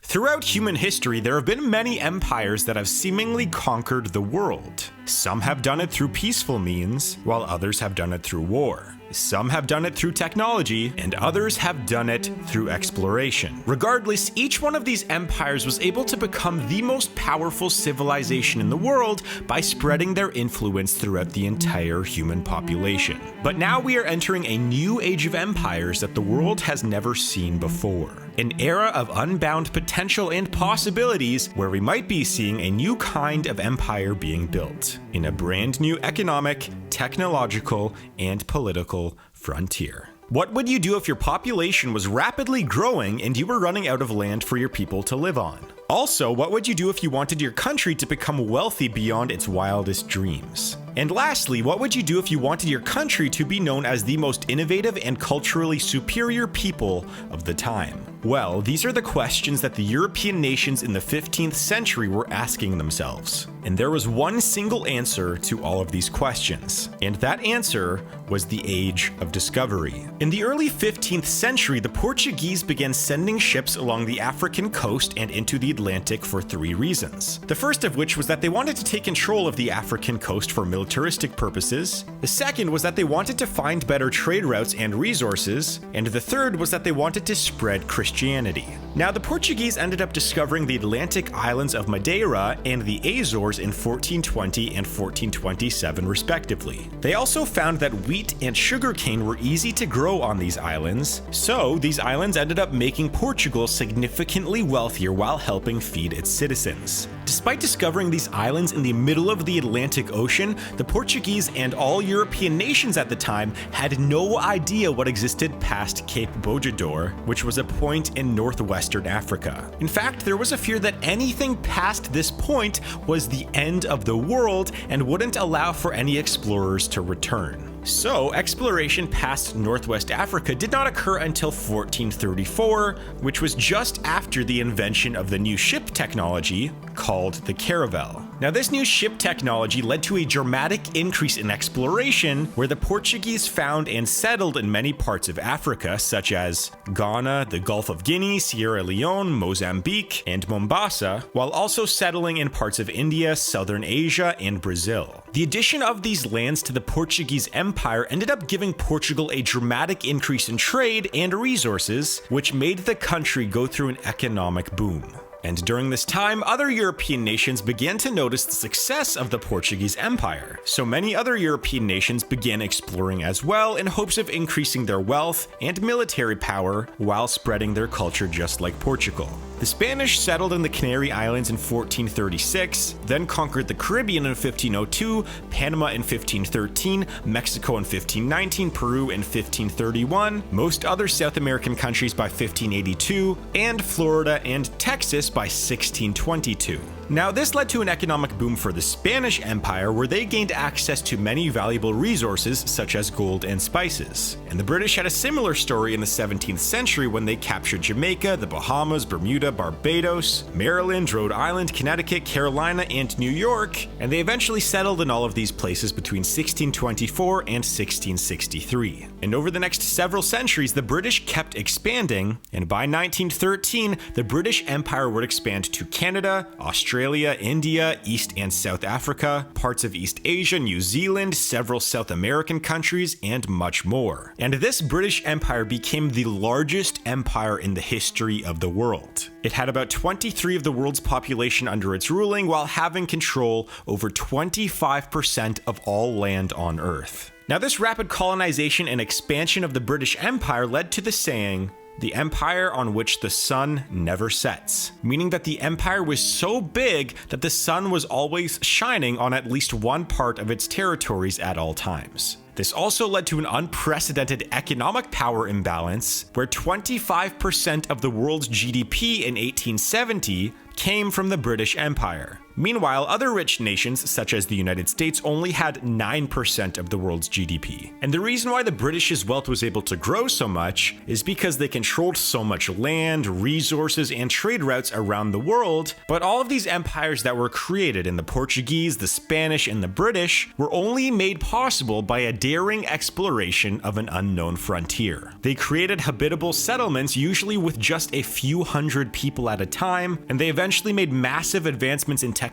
Throughout human history, there have been many empires that have seemingly conquered the world. Some have done it through peaceful means, while others have done it through war. Some have done it through technology, and others have done it through exploration. Regardless, each one of these empires was able to become the most powerful civilization in the world by spreading their influence throughout the entire human population. But now we are entering a new age of empires that the world has never seen before. An era of unbound potential and possibilities where we might be seeing a new kind of empire being built in a brand new economic, technological, and political frontier. What would you do if your population was rapidly growing and you were running out of land for your people to live on? Also, what would you do if you wanted your country to become wealthy beyond its wildest dreams? And lastly, what would you do if you wanted your country to be known as the most innovative and culturally superior people of the time? Well, these are the questions that the European nations in the 15th century were asking themselves. And there was one single answer to all of these questions, and that answer was the Age of Discovery. In the early 15th century, the Portuguese began sending ships along the African coast and into the Atlantic for three reasons. The first of which was that they wanted to take control of the African coast for militaristic purposes. The second was that they wanted to find better trade routes and resources. And the third was that they wanted to spread Christianity. Now, the Portuguese ended up discovering the Atlantic islands of Madeira and the Azores in 1420 and 1427 respectively. They also found that wheat and sugarcane were easy to grow on these islands, so these islands ended up making Portugal significantly wealthier while helping feed its citizens. Despite discovering these islands in the middle of the Atlantic Ocean, the Portuguese and all European nations at the time had no idea what existed past Cape Bojador, which was a point in northwestern Africa. In fact, there was a fear that anything past this point was the end of the world and wouldn't allow for any explorers to return. So, exploration past Northwest Africa did not occur until 1434, which was just after the invention of the new ship technology called the caravel. Now, this new ship technology led to a dramatic increase in exploration, where the Portuguese found and settled in many parts of Africa, such as Ghana, the Gulf of Guinea, Sierra Leone, Mozambique, and Mombasa, while also settling in parts of India, southern Asia, and Brazil. The addition of these lands to the Portuguese Empire ended up giving Portugal a dramatic increase in trade and resources, which made the country go through an economic boom. And during this time, other European nations began to notice the success of the Portuguese Empire. So many other European nations began exploring as well in hopes of increasing their wealth and military power while spreading their culture just like Portugal. The Spanish settled in the Canary Islands in 1436, then conquered the Caribbean in 1502, Panama in 1513, Mexico in 1519, Peru in 1531, most other South American countries by 1582, and Florida and Texas by 1622. Now, this led to an economic boom for the Spanish Empire, where they gained access to many valuable resources such as gold and spices. And the British had a similar story in the 17th century when they captured Jamaica, the Bahamas, Bermuda, Barbados, Maryland, Rhode Island, Connecticut, Carolina, and New York, and they eventually settled in all of these places between 1624 and 1663. And over the next several centuries, the British kept expanding, and by 1913, the British Empire would expand to Canada, Australia, India, East and South Africa, parts of East Asia, New Zealand, several South American countries, and much more. And this British Empire became the largest empire in the history of the world. It had about 23% of the world's population under its ruling, while having control over 25% of all land on Earth. Now, this rapid colonization and expansion of the British Empire led to the saying, "The empire on which the sun never sets," meaning that the empire was so big that the sun was always shining on at least one part of its territories at all times. This also led to an unprecedented economic power imbalance, where 25% of the world's GDP in 1870 came from the British Empire. Meanwhile, other rich nations, such as the United States, only had 9% of the world's GDP. And the reason why the British's wealth was able to grow so much is because they controlled so much land, resources, and trade routes around the world. But all of these empires that were created in the Portuguese, the Spanish, and the British were only made possible by a daring exploration of an unknown frontier. They created habitable settlements, usually with just a few hundred people at a time, and they eventually made massive advancements in technology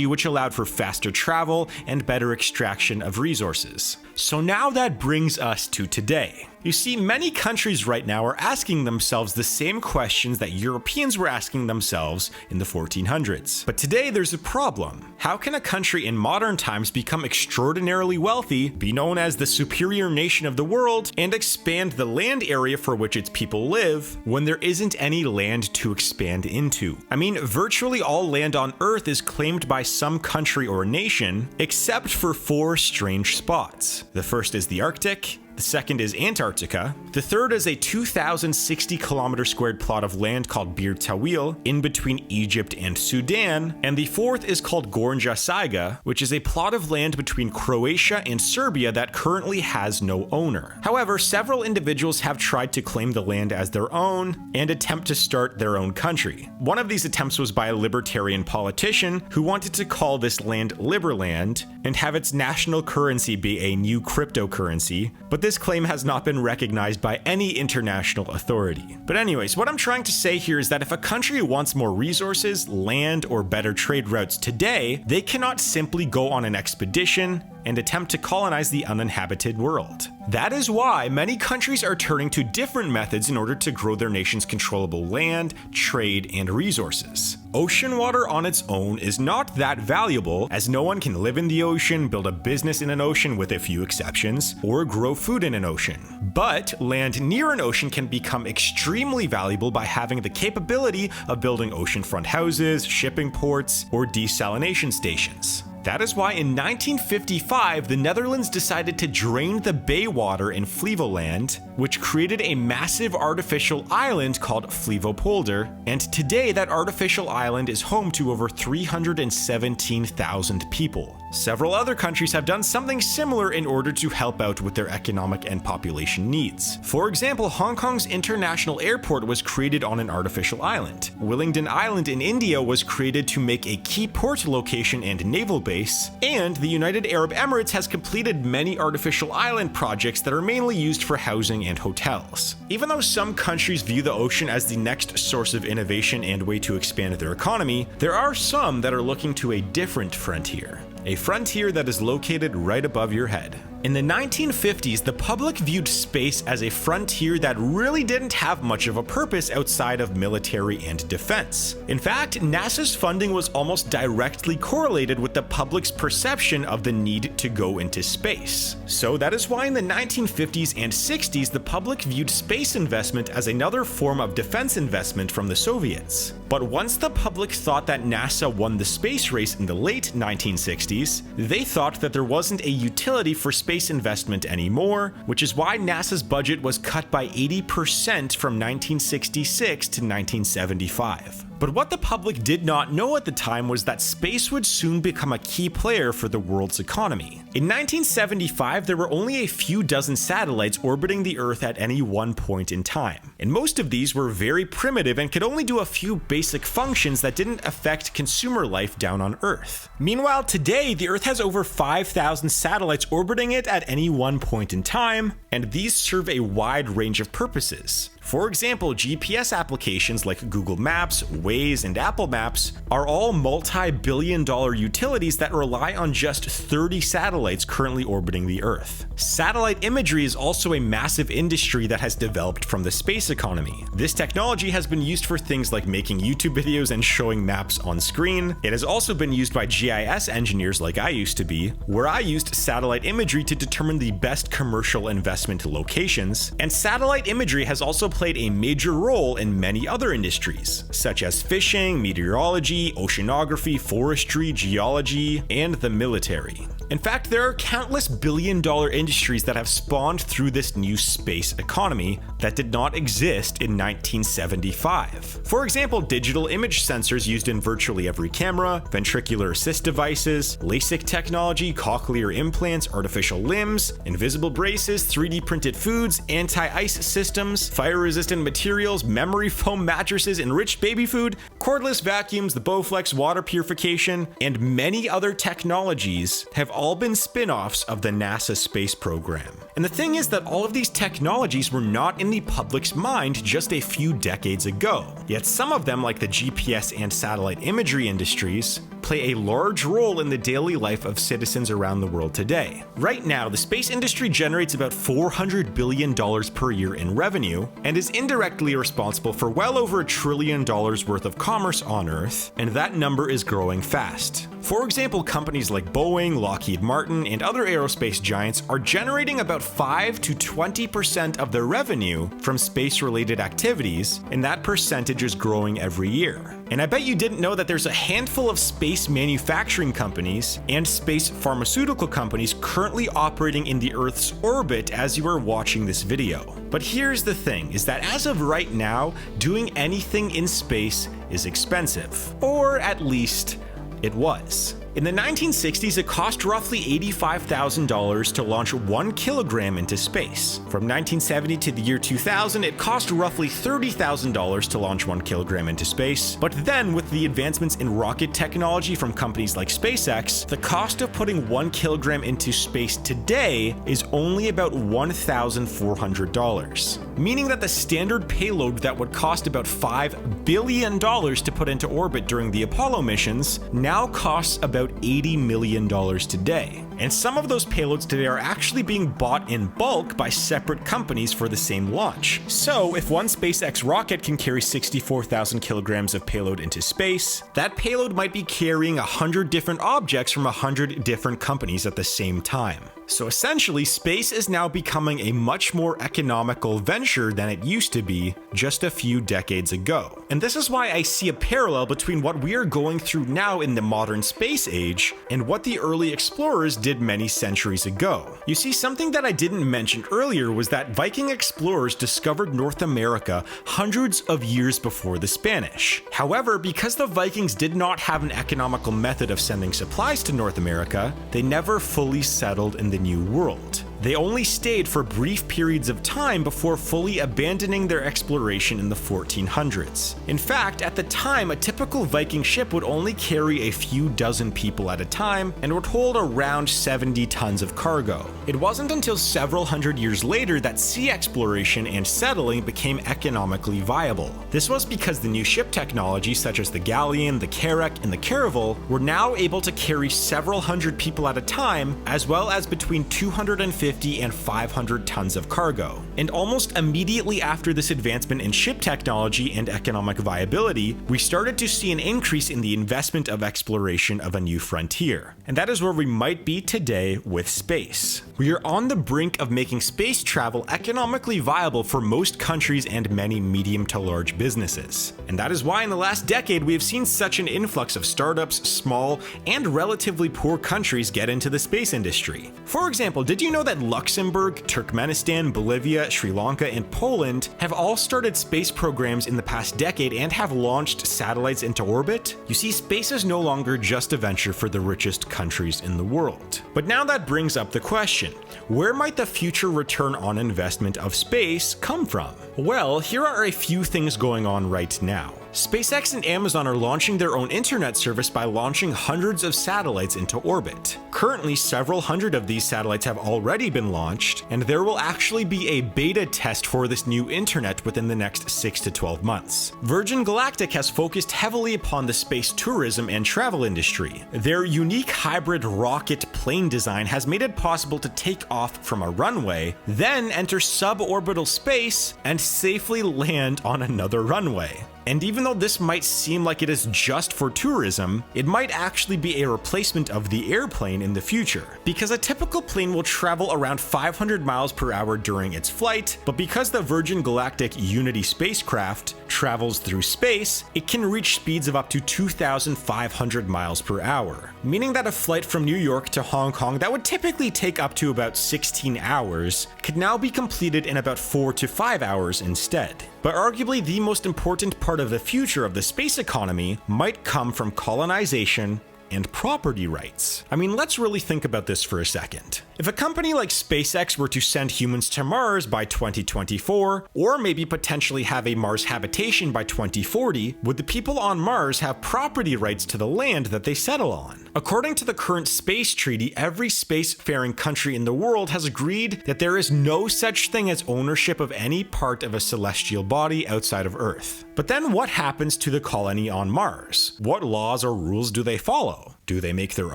which allowed for faster travel and better extraction of resources. So now that brings us to today. You see, many countries right now are asking themselves the same questions that Europeans were asking themselves in the 1400s. But today there's a problem. How can a country in modern times become extraordinarily wealthy, be known as the superior nation of the world, and expand the land area for which its people live when there isn't any land to expand into? I mean, virtually all land on Earth is claimed by some country or nation, except for 4 strange spots. The first is the Arctic. The second is Antarctica. The third is a 2,060 kilometer squared plot of land called Bir Tawil in between Egypt and Sudan. And the fourth is called Gornja Saiga, which is a plot of land between Croatia and Serbia that currently has no owner. However, several individuals have tried to claim the land as their own and attempt to start their own country. One of these attempts was by a libertarian politician who wanted to call this land Liberland and have its national currency be a new cryptocurrency, but this claim has not been recognized by any international authority. But anyways, what I'm trying to say here is that if a country wants more resources, land, or better trade routes today, they cannot simply go on an expedition and attempt to colonize the uninhabited world. That is why many countries are turning to different methods in order to grow their nation's controllable land, trade, and resources. Ocean water on its own is not that valuable, as no one can live in the ocean, build a business in an ocean with a few exceptions, or grow food in an ocean. But land near an ocean can become extremely valuable by having the capability of building oceanfront houses, shipping ports, or desalination stations. That is why in 1955, the Netherlands decided to drain the bay water in Flevoland, which created a massive artificial island called Flevopolder, and today that artificial island is home to over 317,000 people. Several other countries have done something similar in order to help out with their economic and population needs. For example, Hong Kong's international airport was created on an artificial island. Willingdon Island in India was created to make a key port location and naval base, and the United Arab Emirates has completed many artificial island projects that are mainly used for housing and hotels. Even though some countries view the ocean as the next source of innovation and way to expand their economy, there are some that are looking to a different frontier. A frontier that is located right above your head. In the 1950s, the public viewed space as a frontier that really didn't have much of a purpose outside of military and defense. In fact, NASA's funding was almost directly correlated with the public's perception of the need to go into space. So that is why in the 1950s and 60s, the public viewed space investment as another form of defense investment from the Soviets. But once the public thought that NASA won the space race in the late 1960s, they thought that there wasn't a utility for space investment anymore, which is why NASA's budget was cut by 80% from 1966 to 1975. But what the public did not know at the time was that space would soon become a key player for the world's economy. In 1975, there were only a few dozen satellites orbiting the Earth at any one point in time, and most of these were very primitive and could only do a few basic functions that didn't affect consumer life down on Earth. Meanwhile, today, the Earth has over 5,000 satellites orbiting it at any one point in time, and these serve a wide range of purposes. For example, GPS applications like Google Maps, Waze, and Apple Maps are all multi-billion-dollar utilities that rely on just 30 satellites currently orbiting the Earth. Satellite imagery is also a massive industry that has developed from the space economy. This technology has been used for things like making YouTube videos and showing maps on screen. It has also been used by GIS engineers like I used to be, where I used satellite imagery to determine the best commercial investment locations, and satellite imagery has also played a major role in many other industries, such as fishing, meteorology, oceanography, forestry, geology, and the military. In fact, there are countless billion-dollar industries that have spawned through this new space economy that did not exist in 1975. For example, digital image sensors used in virtually every camera, ventricular assist devices, LASIK technology, cochlear implants, artificial limbs, invisible braces, 3D printed foods, anti-ice systems, fire-resistant materials, memory foam mattresses, enriched baby food, cordless vacuums, the Bowflex water purification, and many other technologies have all been spin-offs of the NASA space program. And the thing is that all of these technologies were not in the public's mind just a few decades ago. Yet some of them, like the GPS and satellite imagery industries, play a large role in the daily life of citizens around the world today. Right now, the space industry generates about $400 billion per year in revenue and is indirectly responsible for well over $1 trillion worth of commerce on Earth, and that number is growing fast. For example, companies like Boeing, Lockheed Martin, and other aerospace giants are generating about 5 to 20% of their revenue from space-related activities, and that percentage is growing every year. And I bet you didn't know that there's a handful of space manufacturing companies and space pharmaceutical companies currently operating in the Earth's orbit as you are watching this video. But here's the thing, is that as of right now, doing anything in space is expensive. Or at least, it was. In the 1960s, it cost roughly $85,000 to launch 1 kilogram into space. From 1970 to the year 2000, it cost roughly $30,000 to launch 1 kilogram into space. But then, with the advancements in rocket technology from companies like SpaceX, the cost of putting 1 kilogram into space today is only about $1,400. Meaning that the standard payload that would cost about $5 billion to put into orbit during the Apollo missions now costs about $80 million today. And some of those payloads today are actually being bought in bulk by separate companies for the same launch. So if one SpaceX rocket can carry 64,000 kilograms of payload into space, that payload might be carrying 100 different objects from 100 different companies at the same time. So essentially, space is now becoming a much more economical venture than it used to be just a few decades ago. And this is why I see a parallel between what we are going through now in the modern space age and what the early explorers did many centuries ago. You see, something that I didn't mention earlier was that Viking explorers discovered North America hundreds of years before the Spanish. However, because the Vikings did not have an economical method of sending supplies to North America, they never fully settled in the New World. They only stayed for brief periods of time before fully abandoning their exploration in the 1400s. In fact, at the time, a typical Viking ship would only carry a few dozen people at a time and would hold around 70 tons of cargo. It wasn't until several hundred years later that sea exploration and settling became economically viable. This was because the new ship technology, such as the galleon, the carrack, and the caravel, were now able to carry several hundred people at a time, as well as between 250 and 500 tons of cargo. And almost immediately after this advancement in ship technology and economic viability, we started to see an increase in the investment of exploration of a new frontier. And that is where we might be today with space. We are on the brink of making space travel economically viable for most countries and many medium to large businesses. And that is why in the last decade we have seen such an influx of startups, small, and relatively poor countries get into the space industry. For example, did you know that Luxembourg, Turkmenistan, Bolivia, Sri Lanka, and Poland have all started space programs in the past decade and have launched satellites into orbit? You see, space is no longer just a venture for the richest countries in the world. But now that brings up the question, where might the future return on investment of space come from? Well, here are a few things going on right now. SpaceX and Amazon are launching their own internet service by launching hundreds of satellites into orbit. Currently, several hundred of these satellites have already been launched, and there will actually be a beta test for this new internet within the next 6 to 12 months. Virgin Galactic has focused heavily upon the space tourism and travel industry. Their unique hybrid rocket plane design has made it possible to take off from a runway, then enter suborbital space, and safely land on another runway. And even though this might seem like it is just for tourism, it might actually be a replacement of the airplane in the future. Because a typical plane will travel around 500 miles per hour during its flight, but because the Virgin Galactic Unity spacecraft travels through space, it can reach speeds of up to 2,500 miles per hour. Meaning that a flight from New York to Hong Kong that would typically take up to about 16 hours could now be completed in about 4 to 5 hours instead. But arguably the most important part of the future of the space economy might come from colonization and property rights. I mean, let's really think about this for a second. If a company like SpaceX were to send humans to Mars by 2024, or maybe potentially have a Mars habitation by 2040, would the people on Mars have property rights to the land that they settle on? According to the current space treaty, every spacefaring country in the world has agreed that there is no such thing as ownership of any part of a celestial body outside of Earth. But then what happens to the colony on Mars? What laws or rules do they follow? Do they make their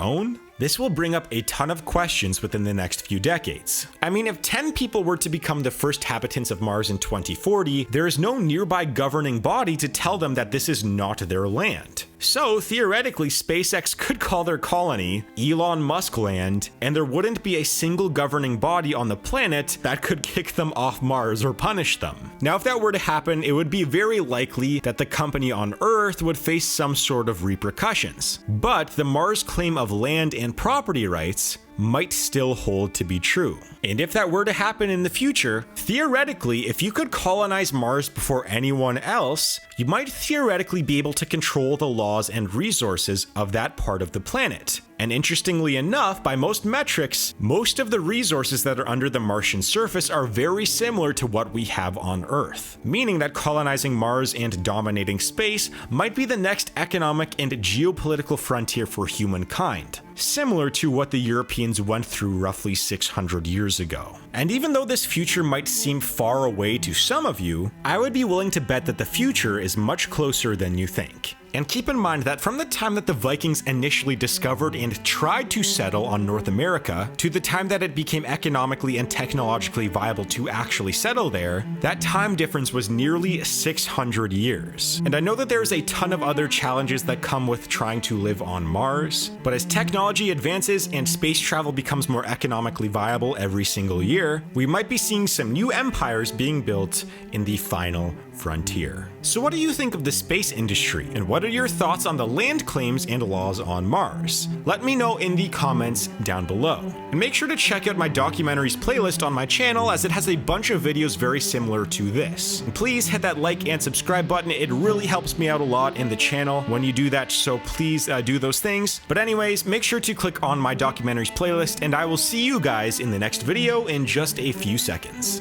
own? This will bring up a ton of questions within the next few decades. I mean, if 10 people were to become the first habitants of Mars in 2040, there is no nearby governing body to tell them that this is not their land. So theoretically, SpaceX could call their colony Elon Musk land, and there wouldn't be a single governing body on the planet that could kick them off Mars or punish them. Now, if that were to happen, it would be very likely that the company on Earth would face some sort of repercussions. But the Mars claim of land and property rights might still hold to be true. And if that were to happen in the future, theoretically, if you could colonize Mars before anyone else, you might theoretically be able to control the laws and resources of that part of the planet. And interestingly enough, by most metrics, most of the resources that are under the Martian surface are very similar to what we have on Earth, meaning that colonizing Mars and dominating space might be the next economic and geopolitical frontier for humankind, similar to what the Europeans went through roughly 600 years ago. And even though this future might seem far away to some of you, I would be willing to bet that the future is much closer than you think. And keep in mind that from the time that the Vikings initially discovered and tried to settle on North America to the time that it became economically and technologically viable to actually settle there, that time difference was nearly 600 years. And I know that there's a ton of other challenges that come with trying to live on Mars, but as technology advances and space travel becomes more economically viable every single year, we might be seeing some new empires being built in the final frontier. So what do you think of the space industry, and what are your thoughts on the land claims and laws on Mars? Let me know in the comments down below. And make sure to check out my documentaries playlist on my channel, as it has a bunch of videos very similar to this. And please hit that like and subscribe button, it really helps me out a lot in the channel when you do that, so please do those things. But anyways, make sure to click on my documentaries playlist, and I will see you guys in the next video in just a few seconds.